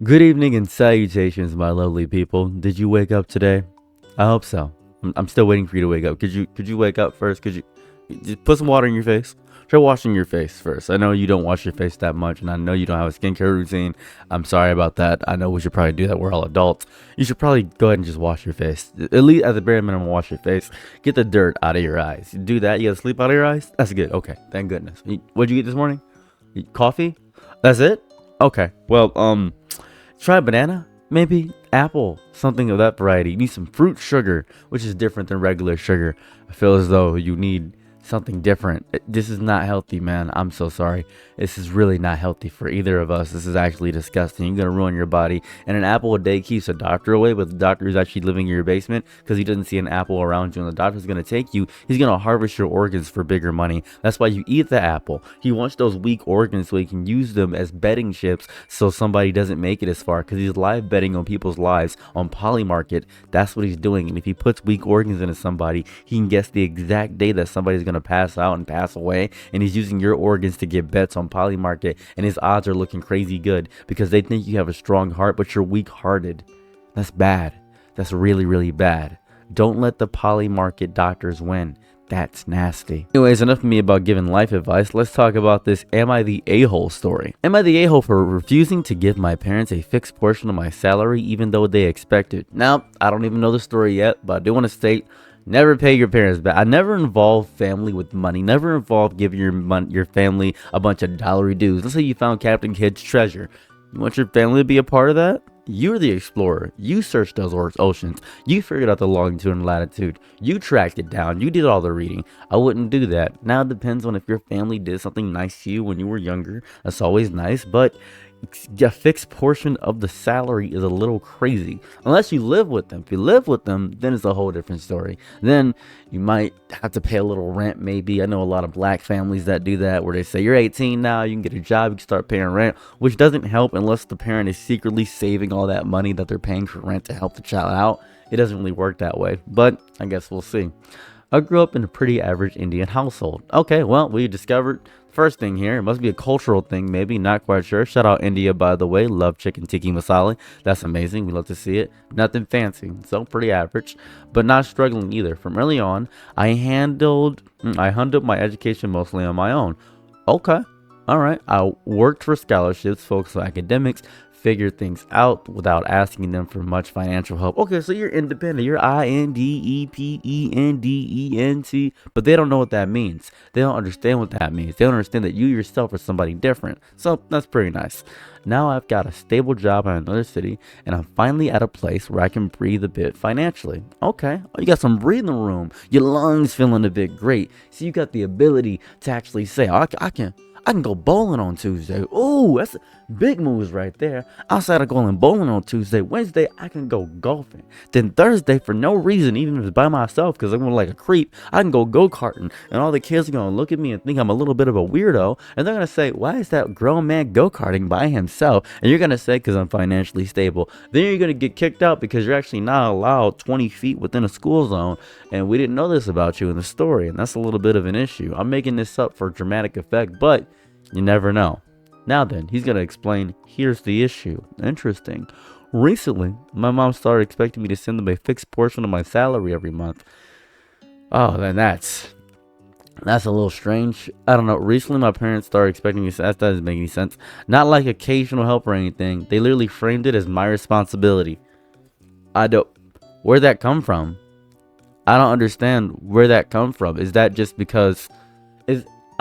Good evening and salutations, my lovely people. Did you wake up today? I hope so. I'm still waiting for you to wake up. Could you wake up first? Could you just put some water in your face? Try washing your face first. I know you don't wash your face that much, and I know you don't have a skincare routine. I'm sorry about that. I know we should probably do that. We're all adults. You should probably go ahead and just wash your face. At least at the bare minimum, wash your face. Get the dirt out of your eyes. You do that, you get sleep out of your eyes. That's good. Okay, thank goodness. What'd you eat this morning? Coffee? That's it? Okay. Well, try banana, maybe apple, something of that variety. You need some fruit sugar, which is different than regular sugar. I feel as though you need something different. This is not healthy, man. I'm so sorry. This is really not healthy for either of us. This is actually disgusting. You're gonna ruin your body. And an apple a day keeps a doctor away, but the doctor is actually living in your basement because he doesn't see an apple around you. And the doctor's gonna take you. He's gonna harvest your organs for bigger money. That's why you eat the apple. He wants those weak organs so he can use them as betting chips so somebody doesn't make it as far, because he's live betting on people's lives on Polymarket. That's what he's doing. And if he puts weak organs into somebody, he can guess the exact day that somebody's gonna pass out and pass away, and he's using your organs to get bets on Polymarket, and his odds are looking crazy good because they think you have a strong heart but you're weak-hearted. That's bad. That's really, really bad. Don't let the Polymarket doctors win. That's nasty. Anyways, enough of me about giving life advice. Let's talk about this am I the a-hole story. Am I the a-hole for refusing to give my parents a fixed portion of my salary even though they expect it? Now, I don't even know the story yet, but I do want to state, never pay your parents back. I never involve family with money. Never involve giving your family a bunch of dollary dues. Let's say you found Captain Kidd's treasure. You want your family to be a part of that? You're the explorer. You searched those oceans. You figured out the longitude and latitude. You tracked it down. You did all the reading. I wouldn't do that. Now it depends on if your family did something nice to you when you were younger. That's always nice, but a fixed portion of the salary is a little crazy unless you live with them. If you live with them, then it's a whole different story. Then you might have to pay a little rent, maybe. I know a lot of black families that do that, where they say you're 18 now, you can get a job, you can start paying rent, which doesn't help unless the parent is secretly saving all that money that they're paying for rent to help the child out. It doesn't really work that way, but I guess we'll see. I grew up in a pretty average Indian household. Okay, well, we discovered first thing here. It must be a cultural thing, maybe. Not quite sure. Shout out India, by the way. Love chicken tikka masala. That's amazing. We love to see it. Nothing fancy, so pretty average, but not struggling either. From early on, I handled my education mostly on my own. Okay, all right. I worked for scholarships, focused on academics, figure things out without asking them for much financial help. Okay, so you're independent. You're independent, but they don't know what that means. They don't understand what that means. They don't understand that you yourself are somebody different. So that's pretty nice. Now I've got a stable job in another city, and I'm finally at a place where I can breathe a bit financially. Okay, you got some breathing room. Your lungs feeling a bit great. So you got the ability to actually say, oh, I can go bowling on Tuesday. Ooh, that's big moves right there. Outside of going bowling on Tuesday, Wednesday, I can go golfing. Then Thursday, for no reason, even if it's by myself, because I'm like a creep, I can go go-karting. And all the kids are going to look at me and think I'm a little bit of a weirdo. And they're going to say, why is that grown man go-karting by himself? And you're going to say, because I'm financially stable. Then you're going to get kicked out because you're actually not allowed 20 feet within a school zone. And we didn't know this about you in the story. And that's a little bit of an issue. I'm making this up for dramatic effect, but you never know. Now then, he's going to explain, here's the issue. Interesting. Recently, my mom started expecting me to send them a fixed portion of my salary every month. Oh, then that's a little strange. I don't know. Recently, my parents started expecting me to, that doesn't make any sense. Not like occasional help or anything. They literally framed it as my responsibility. Where'd that come from? I don't understand where that come from. Is that just because,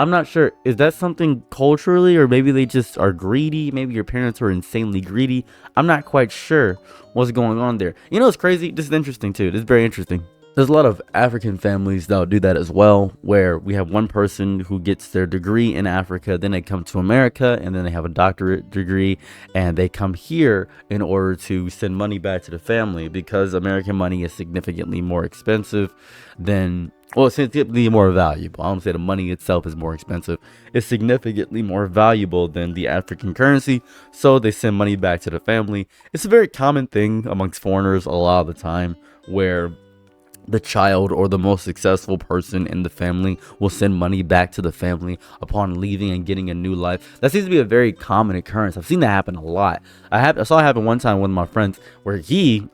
I'm not sure. Is that something culturally, or maybe they just are greedy? Maybe your parents were insanely greedy. I'm not quite sure what's going on there. You know, it's crazy. This is interesting too. This is very interesting. There's a lot of African families that'll do that as well, where we have one person who gets their degree in Africa, then they come to America, and then they have a doctorate degree, and they come here in order to send money back to the family, because American money is significantly more expensive than, well, it's significantly more valuable. I don't say the money itself is more expensive. It's significantly more valuable than the African currency, so they send money back to the family. It's a very common thing amongst foreigners a lot of the time, where the child or the most successful person in the family will send money back to the family upon leaving and getting a new life. That seems to be a very common occurrence. I've seen that happen a lot. I saw it happen one time with one of my friends where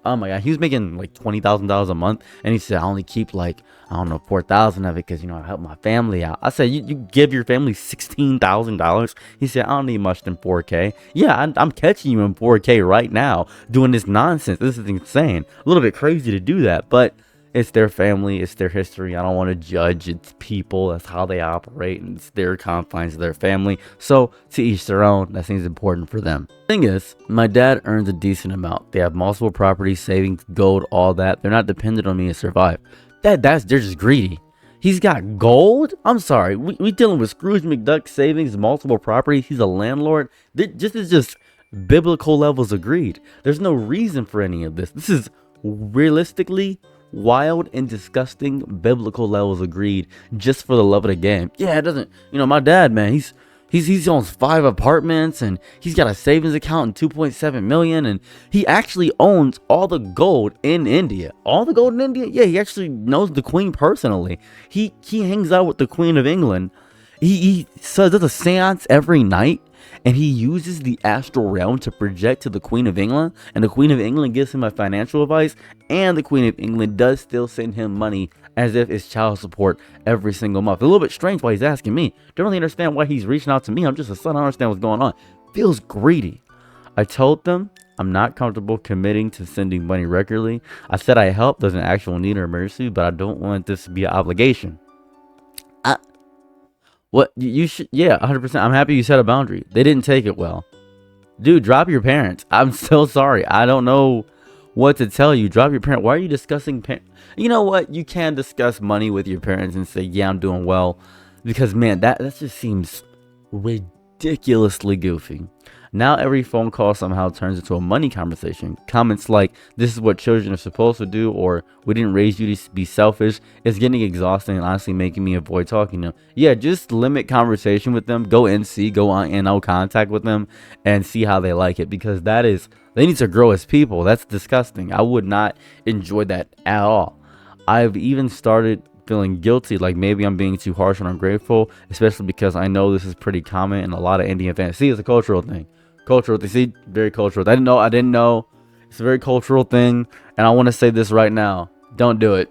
oh my god, he was making like $20,000 a month, and he said, I only keep like, I don't know, 4,000 of it because, I help my family out. I said, you give your family $16,000? He said, I don't need much than 4K. Yeah, I'm catching you in 4K right now doing this nonsense. This is insane. A little bit crazy to do that, but it's their family, it's their history. I don't want to judge. It's people. That's how they operate, and it's their confines of their family. So, to each their own. That seems important for them. Thing is, my dad earns a decent amount. They have multiple properties, savings, gold, all that. They're not dependent on me to survive. They're just greedy. He's got gold? I'm sorry. We dealing with Scrooge McDuck savings, multiple properties. He's a landlord. This is just biblical levels of greed. There's no reason for any of this. This is realistically wild and disgusting biblical levels of greed just for the love of the game. Yeah, it doesn't, my dad, man, he owns 5 apartments, and he's got a savings account and 2.7 million, and he actually owns all the gold in India. All the gold in India? Yeah, he actually knows the queen personally. He hangs out with the Queen of England. He does a seance every night, and he uses the astral realm to project to the Queen of England, and the Queen of England gives him a financial advice, and the Queen of England does still send him money as if it's child support every single month. A little bit strange why he's asking me. Don't really understand why he's reaching out to me. I'm just a son. I don't understand what's going on. Feels greedy. I told them I'm not comfortable committing to sending money regularly. I said I help. There's an actual need or emergency, but I don't want this to be an obligation. What you should, yeah, 100%. I'm happy you set a boundary. They didn't take it well. Dude, drop your parents. I'm so sorry. I don't know what to tell you. Drop your parents. Why are you discussing You know what? You can discuss money with your parents and say, yeah, I'm doing well. Because, man, that just seems ridiculously goofy. Now every phone call somehow turns into a money conversation. Comments like, this is what children are supposed to do, or we didn't raise you to be selfish, is getting exhausting and honestly making me avoid talking to them. Yeah, just limit conversation with them. Go NC, go on no contact with them, and see how they like it. Because they need to grow as people. That's disgusting. I would not enjoy that at all. I've even started feeling guilty, like maybe I'm being too harsh and ungrateful, especially because I know this is pretty common in a lot of Indian families. See, it's a cultural thing. Very cultural. I didn't know. It's a very cultural thing, and I want to say this right now. Don't do it.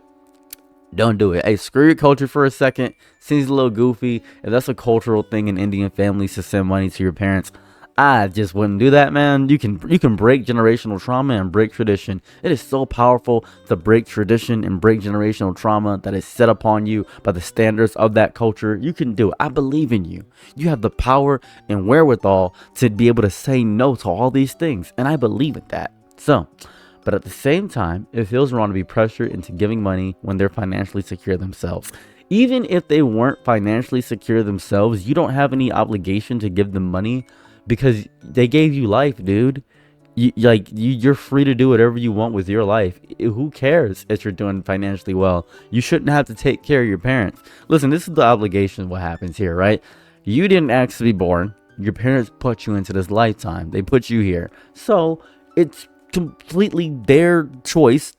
Hey, screw your culture for a second. Seems a little goofy. If that's a cultural thing in Indian families to send money to your parents, I just wouldn't do that, man. You can break generational trauma and break tradition. It is so powerful to break tradition and break generational trauma that is set upon you by the standards of that culture. You can do it. I believe in you. You have the power and wherewithal to be able to say no to all these things, and I believe in that. So, but at the same time, it feels wrong to be pressured into giving money when they're financially secure themselves. Even if they weren't financially secure themselves, you don't have any obligation to give them money, because they gave you life, dude. You're free to do whatever you want with your life. Who cares if you're doing financially well? You shouldn't have to take care of your parents. Listen, this is the obligation of what happens here, right? You didn't ask to be born. Your parents put you into this lifetime. They put you here. So it's completely their choice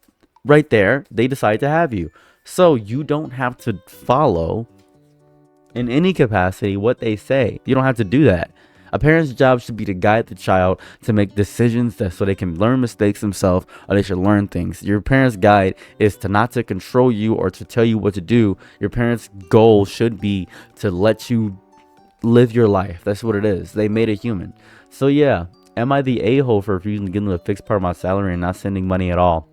right there. They decide to have you. So you don't have to follow in any capacity what they say. You don't have to do that. A parent's job should be to guide the child to make decisions so they can learn mistakes themselves, or they should learn things. Your parent's guide is to not to control you or to tell you what to do. Your parents' goal should be to let you live your life. That's what it is. They made a human. So yeah, am I the a-hole for refusing to give them a fixed part of my salary and not sending money at all?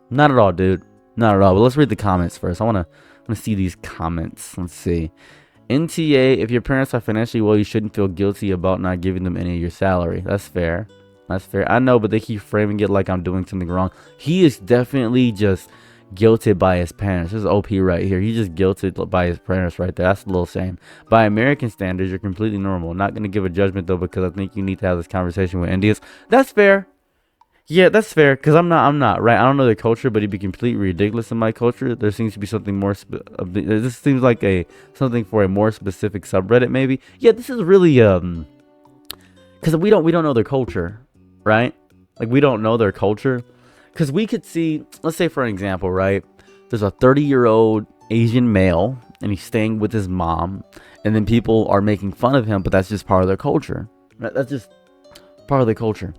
Not at all, dude. Not at all. But let's read the comments first. I want to see these comments. Let's see. NTA, if your parents are financially well, you shouldn't feel guilty about not giving them any of your salary. That's fair. I know, but they keep framing it like I'm doing something wrong. He is definitely just guilted by his parents. This is OP right here. He's just guilted by his parents right there. That's a little shame. By American standards, you're completely normal. Not going to give a judgment, though, because I think you need to have this conversation with Indians. That's fair. Yeah, that's fair, because I'm not, right? I don't know their culture, but it'd be completely ridiculous in my culture. There seems to be something more, this seems like something for a more specific subreddit, maybe. Yeah, this is really, because we don't know their culture, right? Like, we don't know their culture. Because we could see, let's say for an example, right? there's a 30-year-old Asian male and he's staying with his mom, and then people are making fun of him, but that's just part of their culture. That's just part of the culture.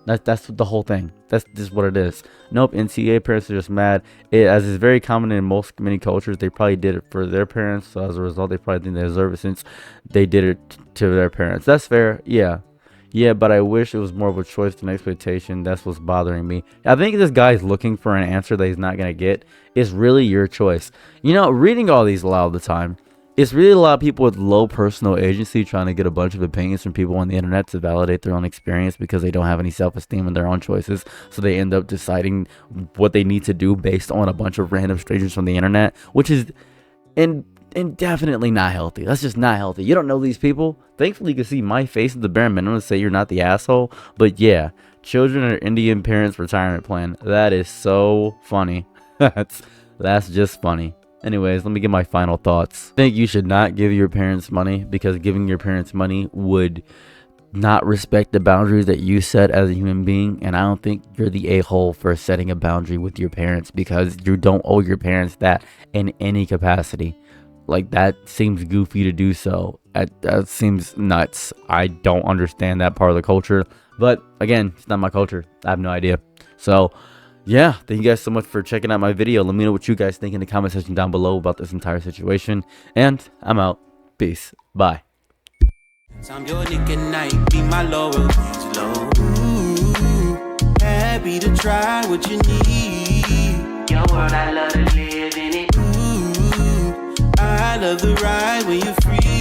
That's the whole thing. That's just what it is. Nope, NCAA parents are just mad. As is very common in many cultures, they probably did it for their parents. So as a result, they probably think they deserve it since they did it to their parents. That's fair. Yeah, but I wish it was more of a choice than expectation. That's what's bothering me. I think this guy's looking for an answer that he's not going to get. It's really your choice. You know, reading all these a lot of the time, it's really a lot of people with low personal agency trying to get a bunch of opinions from people on the internet to validate their own experience because they don't have any self-esteem in their own choices. So they end up deciding what they need to do based on a bunch of random strangers from the internet, which is definitely not healthy. That's just not healthy. You don't know these people. Thankfully, you can see my face at the bare minimum to say you're not the asshole. But yeah, children or Indian parents retirement plan. That is so funny. That's just funny. Anyways, let me get my final thoughts. I think you should not give your parents money because giving your parents money would not respect the boundaries that you set as a human being. And I don't think you're the a-hole for setting a boundary with your parents because you don't owe your parents that in any capacity. Like, that seems goofy to do so. That seems nuts. I don't understand that part of the culture. But again, it's not my culture. I have no idea. So yeah, thank you guys so much for checking out my video. Let me know what you guys think in the comment section down below about this entire situation. And I'm out. Peace. Bye. I'm your nigga night, be my loyalties low. Ooh, happy to try what you need. Your world, I love to live in it. Ooh, I love the ride when you're free.